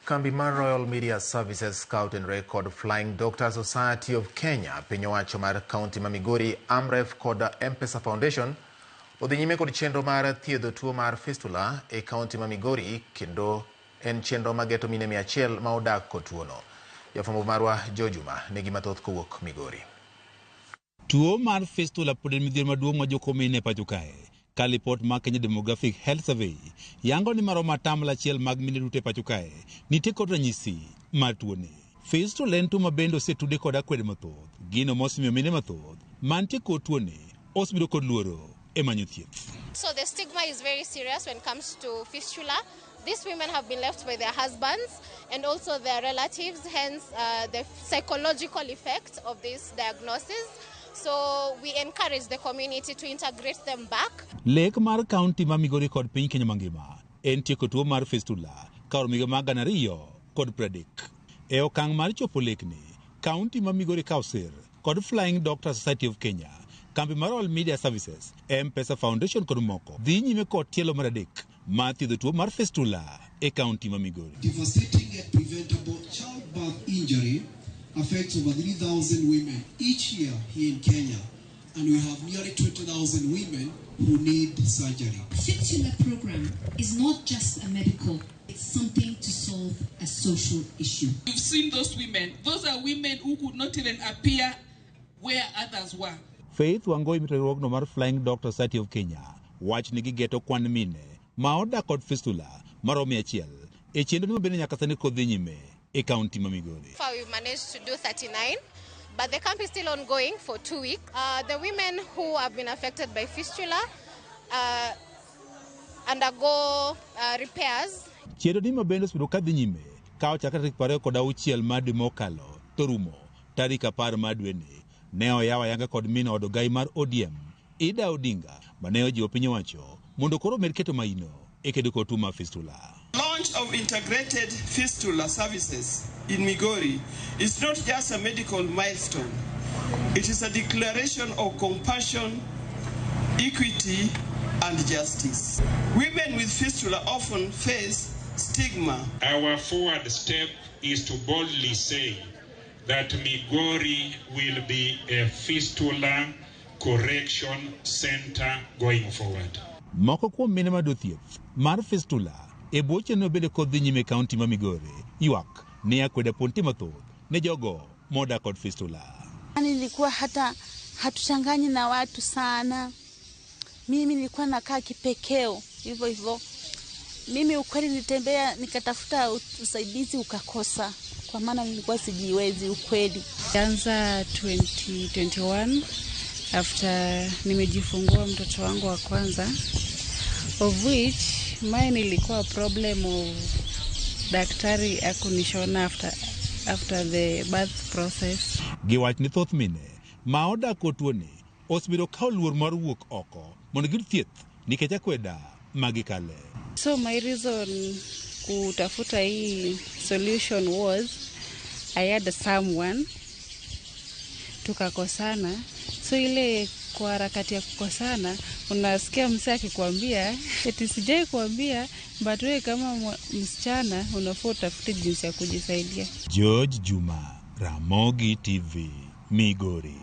Kambi mar Royal Media Services Scout and Record Flying Doctor Society of Kenya piny owacho mar kaonti ma Migori Amref kod M-Pesa Foundation odhi nyime kod chenro mar thiedho tuo mar fistula e kaonti ma Migori kendo en chenro mageto mine 100 ma odak kod tuono. Jafwambo marwa Jojuma nigi mathoth kowuok Migori. Tuo mar fistula pod en midhiero maduong' ma jokomine pacho kae. Ka lipot mar Kenya Demographic Health Survey yango ni maromo 1% mag mine duto e pacho kae nitie kod ranyisi mar tuoni. Fistula en tuo ma bende osetude kod akwede mathoth. Gino mosemiyo mine mathoth mantie kod tuoni osebedo kod luoro e manyo thieth. So the stigma is very serious when it comes to fistula. These women have been left by their husbands and also their relatives, hence the psychological effect of this diagnosis. So we encourage the community to integrate them back. Lek mar kaunti ma Migori kod piny Kenya mangima en tieko tuo mar fistula ka oromiga mag 230. E okang' mar chopo lekni, kaunti ma Migori kawo sir kod Flying Doctor Society of Kenya, kambi mar Royal Media Services, M-Pesa Foundation kod moko dhi nyime kod tielo mar 3 mar thiedho tuo mar fistula e kaunti ma Migori. Devastating and preventable childbirth injury affects over 3,000 women each year here in Kenya, and we have nearly 20,000 women who need surgery. Fistula program is not just a medical, it's something to solve a social issue. You've seen those women. Those are women who could not even appear where others were. Faith Wangoi riwruogno mar Flying Doctor Society of Kenya wach ni gigeto kwan mine ma odak kod fistula maromo 100 e chenro mabende nyaka sani kod dhi nyime e kaunti ma Migori. We managed to do 39, but the camp is still ongoing for 2 weeks. The women who have been affected by fistula undergo repairs. Chenro ni mabende osebedo ka dhi nyime ka ochakre tarik 26 mar dwe mokalo to rumo tarik 10 mar dweni. Ne oyaw ayanga kod min od ogai mar ODM Ida Odinga mane ojiwo piny owacho mondo koro med keto maino e kedo kod tuo mar fistula. Launch of integrated fistula services in Migori is not just a medical milestone. It is a declaration of compassion, equity, and justice. Women with fistula often face stigma. Our forward step is to boldly say that Migori will be a fistula correction center going forward. Moko kuom mine mado thieth mar fistula e bwo chenro bende kod dhi nyime kaunti ma Migori ywak ni akwede ponti mathoth ne jogo modak kod fistula. Nilikuwa hata hatuchanganyi na watu sana. Mimi nilikuwa nakaa kipekeo hivyo hivyo. Mimi ukweli nilitembea nikatafuta usaidizi ukakosa, kwa maana nilikuwa sijiwezi ukweli. Anza 2021 after nimejifungua mtoto wangu wa kwanza, of which mine ilikuwa problem of daktari akunishona after the birth process. Giwach ni thoth mine ma odak kod tuoni osebedo ka luor mar wuok oko mondo giyud thieth nikech akweda magikale. So my reason kutafuta hii solution was I had someone tukakosana. So ile kwa harakati ya kukosana unasikia msee akikwambia eti sijai kuambia, but wewe kama msichana unafaa utafute jinsi ya kujisaidia. George Juma, Ramogi TV, Migori.